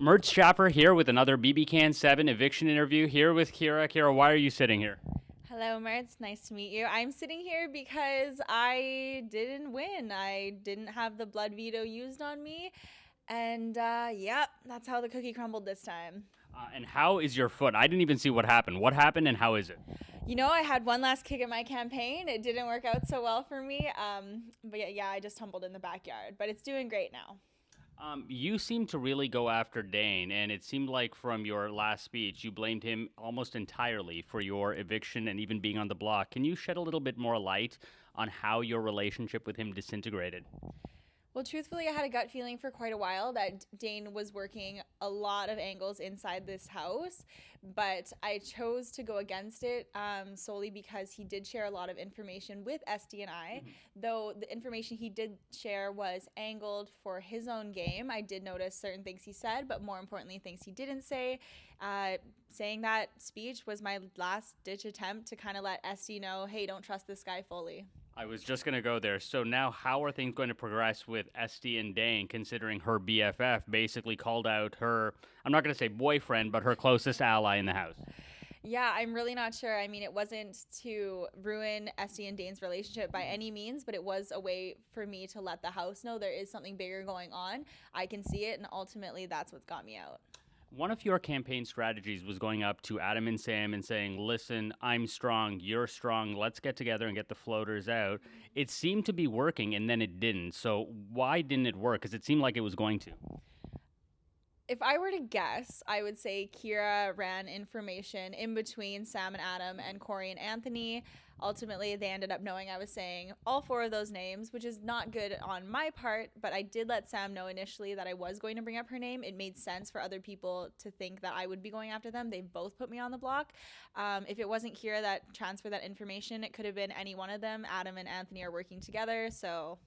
Murtz Jaffer here with another BB Can 7 eviction interview here with Kiera. Kiera, why are you sitting here? Hello, Murtz. Nice to meet you. I'm sitting here because I didn't win. I didn't have the blood veto used on me. And yep, that's how the cookie crumbled this time. And how is your foot? I didn't even see what happened. What happened and how is it? You know, I had one last kick at my campaign. It didn't work out so well for me. But yeah, I just tumbled in the backyard. But it's doing great now. You seem to really go after Dane, and it seemed like from your last speech, you blamed him almost entirely for your eviction and even being on the block. Can you shed a little bit more light on how your relationship with him disintegrated? Well, truthfully, I had a gut feeling for quite a while that Dane was working a lot of angles inside this house, but I chose to go against it solely because he did share a lot of information with Este and I, though the information he did share was angled for his own game. I did notice certain things he said, but more importantly, things he didn't say. Saying that speech was my last-ditch attempt to kind of let Este know, hey, don't trust this guy fully. I was just going to go there. So now how are things going to progress with Este and Dane, considering her BFF basically called out her, I'm not going to say boyfriend, but her closest ally in the house? Yeah, I'm really not sure. I mean, it wasn't to ruin Este and Dane's relationship by any means, but it was a way for me to let the house know there is something bigger going on. I can see it, and ultimately that's what's got me out. One of your campaign strategies was going up to Adam and Sam and saying, listen, I'm strong, you're strong, let's get together and get the floaters out. It seemed to be working, and then it didn't. So why didn't it work? Because it seemed like it was going to. If I were to guess, I would say Kyra ran information in between Sam and Adam and Corey and Anthony. Ultimately, they ended up knowing I was saying all four of those names, which is not good on my part, but I did let Sam know initially that I was going to bring up her name. It made sense for other people to think that I would be going after them. They both put me on the block. If it wasn't Kyra that transferred that information, it could have been any one of them. Adam and Anthony are working together, so...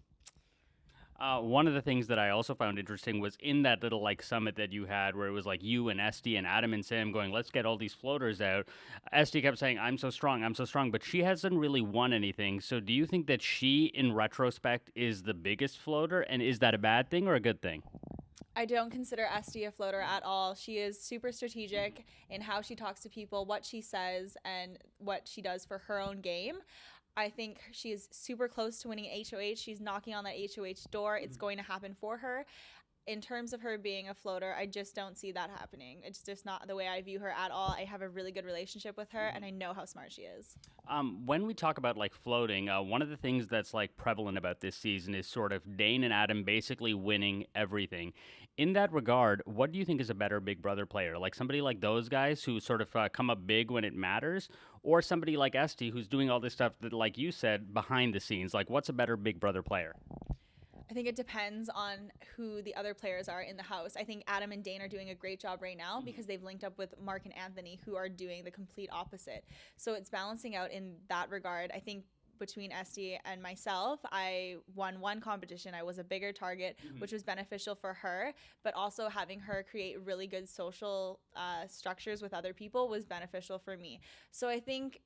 One of the things that I also found interesting was in that little like summit that you had where it was like you and Este and Adam and Sam going, let's get all these floaters out. Este kept saying, I'm so strong, but she hasn't really won anything. So do you think that she, in retrospect, is the biggest floater? And is that a bad thing or a good thing? I don't consider Este a floater at all. She is super strategic in how she talks to people, what she says, and what she does for her own game. I think she is super close to winning HOH. She's knocking on that HOH door. It's going to happen for her. In terms of her being a floater, I just don't see that happening. It's just not the way I view her at all. I have a really good relationship with her, and I know how smart she is. When we talk about like floating, one of the things that's like prevalent about this season is sort of Dane and Adam basically winning everything. In that regard, what do you think is a better Big Brother player? Like somebody like those guys who sort of come up big when it matters, or somebody like Este who's doing all this stuff that, like you said, behind the scenes? Like, what's a better Big Brother player? I think it depends on who the other players are in the house. I think Adam and Dane are doing a great job right now because they've linked up with Mark and Anthony, who are doing the complete opposite. So it's balancing out in that regard. I think between Este and myself, I won one competition. I was a bigger target, which was beneficial for her, but also having her create really good social structures with other people was beneficial for me. So I think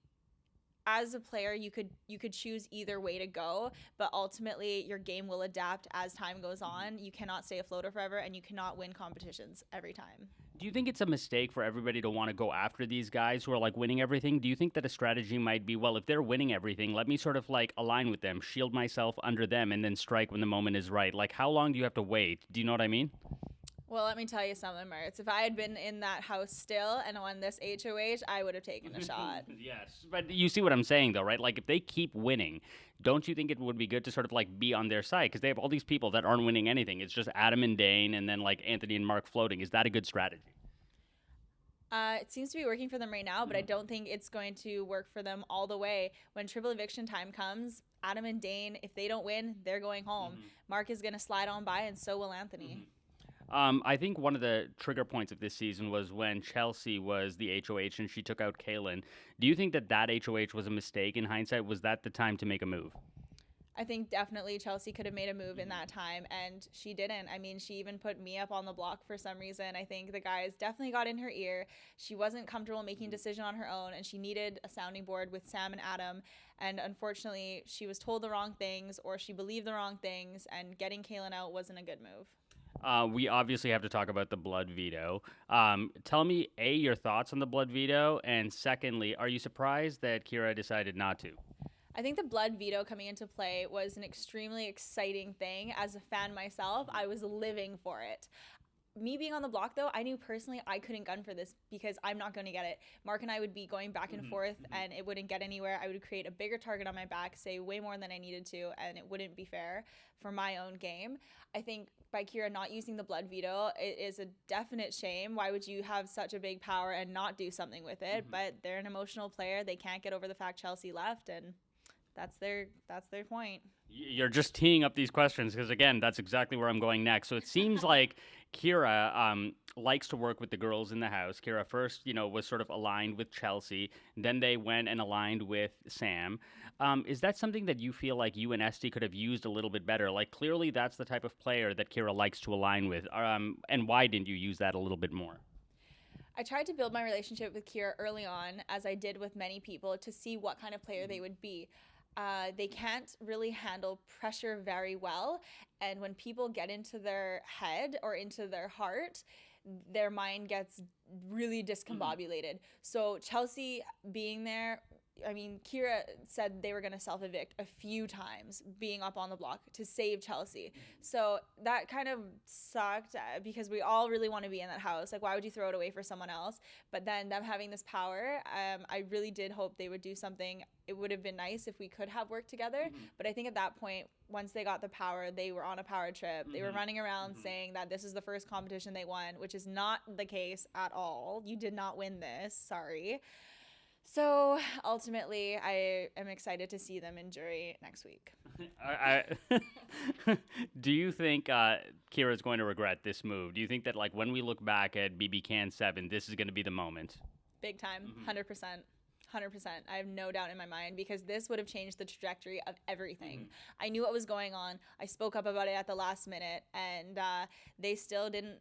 as a player, you could choose either way to go, but ultimately your game will adapt as time goes on. You cannot stay a floater forever, and you cannot win competitions every time. Do you think it's a mistake for everybody to want to go after these guys who are like winning everything? Do you think that a strategy might be, well, if they're winning everything, let me sort of like align with them, shield myself under them, and then strike when the moment is right? Like, how long do you have to wait? Do you know what I mean? Well, let me tell you something, Murtz. If I had been in that house still and won this HOH, I would have taken a shot. Yes, but you see what I'm saying, though, right? Like, if they keep winning, don't you think it would be good to sort of, like, be on their side? Because they have all these people that aren't winning anything. It's just Adam and Dane and then, like, Anthony and Mark floating. Is that a good strategy? It seems to be working for them right now, but I don't think it's going to work for them all the way. When triple eviction time comes, Adam and Dane, if they don't win, they're going home. Mark is going to slide on by, and so will Anthony. I think one of the trigger points of this season was when Chelsea was the HOH and she took out Kailyn. Do you think that that HOH was a mistake in hindsight? Was that the time to make a move? I think definitely Chelsea could have made a move in that time, and she didn't. I mean, she even put me up on the block for some reason. I think the guys definitely got in her ear. She wasn't comfortable making a decision on her own, and she needed a sounding board with Sam and Adam. And unfortunately, she was told the wrong things, or she believed the wrong things, and getting Kailyn out wasn't a good move. We obviously have to talk about the blood veto. Tell me, A, your thoughts on the blood veto, and secondly, are you surprised that Kiera decided not to? I think the blood veto coming into play was an extremely exciting thing. As a fan myself, I was living for it. Me being on the block, though, I knew personally I couldn't gun for this because I'm not going to get it. Mark and I would be going back and forth, and it wouldn't get anywhere. I would create a bigger target on my back, say way more than I needed to, and it wouldn't be fair for my own game. I think by Kiera not using the blood veto, it is a definite shame. Why would you have such a big power and not do something with it? But they're an emotional player. They can't get over the fact Chelsea left, and that's their point. You're just teeing up these questions because, again, that's exactly where I'm going next. So it seems like Kiera likes to work with the girls in the house. Kiera first, was sort of aligned with Chelsea. Then they went and aligned with Sam. Is that something that you feel like you and Este could have used a little bit better? Like, clearly that's the type of player that Kiera likes to align with. And why didn't you use that a little bit more? I tried to build my relationship with Kiera early on, as I did with many people, to see what kind of player they would be. They can't really handle pressure very well. And when people get into their head or into their heart, their mind gets really discombobulated. So Chelsea being there, I mean, Kiera said they were going to self-evict a few times being up on the block to save Chelsea. So that kind of sucked because we all really want to be in that house. Like, why would you throw it away for someone else? But then them having this power, I really did hope they would do something. It would have been nice if we could have worked together. But I think at that point, once they got the power, they were on a power trip. They were running around saying that this is the first competition they won, which is not the case at all. You did not win this. Sorry. So ultimately, I am excited to see them in jury next week. Do you think Kiera is going to regret this move? Do you think that, like, when we look back at BB Can 7, this is going to be the moment? Big time, 100%. 100%. I have no doubt in my mind because this would have changed the trajectory of everything. I knew what was going on. I spoke up about it at the last minute, and they still didn't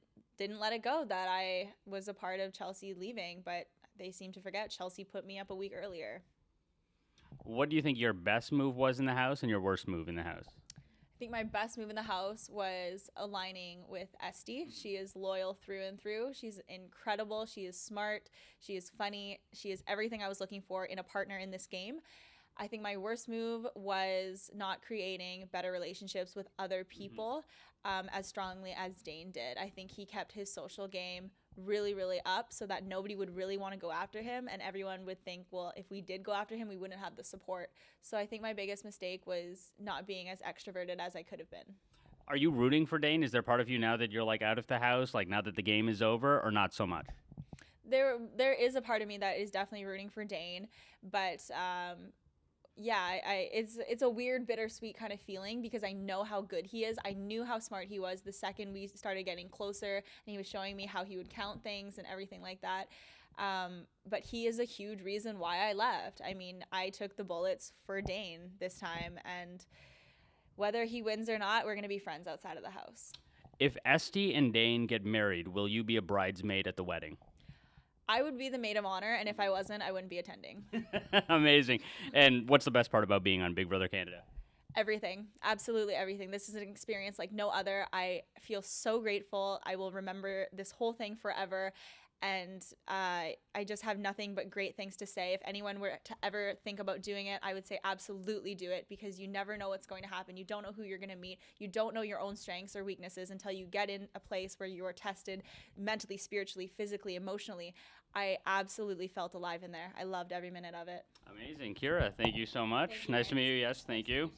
let it go that I was a part of Chelsea leaving, but they seem to forget Chelsea put me up a week earlier. What do you think your best move was in the house and your worst move in the house? I think my best move in the house was aligning with Este. She is loyal through and through. She's incredible. She is smart. She is funny. She is everything I was looking for in a partner in this game. I think my worst move was not creating better relationships with other people as strongly as Dane did. I think he kept his social game really, really up so that nobody would really want to go after him, and everyone would think, well, if we did go after him, we wouldn't have the support. So I think my biggest mistake was not being as extroverted as I could have been. Are you rooting for Dane? Is there part of you now that you're, like, out of the house, like, now that the game is over, or not so much? There is a part of me that is definitely rooting for Dane, but it's a weird, bittersweet kind of feeling because I know how good he is. I knew how smart he was the second we started getting closer, and he was showing me how he would count things and everything like that. But he is a huge reason why I left. I mean, I took the bullets for Dane this time, and whether he wins or not, we're going to be friends outside of the house. If Este and Dane get married, will you be a bridesmaid at the wedding? I would be the maid of honor, and if I wasn't, I wouldn't be attending. Amazing. And what's the best part about being on Big Brother Canada? Everything. Absolutely everything. This is an experience like no other. I feel so grateful. I will remember this whole thing forever. And I just have nothing but great things to say. If anyone were to ever think about doing it, I would say absolutely do it because you never know what's going to happen. You don't know who you're going to meet. You don't know your own strengths or weaknesses until you get in a place where you are tested mentally, spiritually, physically, emotionally. I absolutely felt alive in there. I loved every minute of it. Amazing. Kiera, thank you so much. Nice to meet you. Yes, thank you.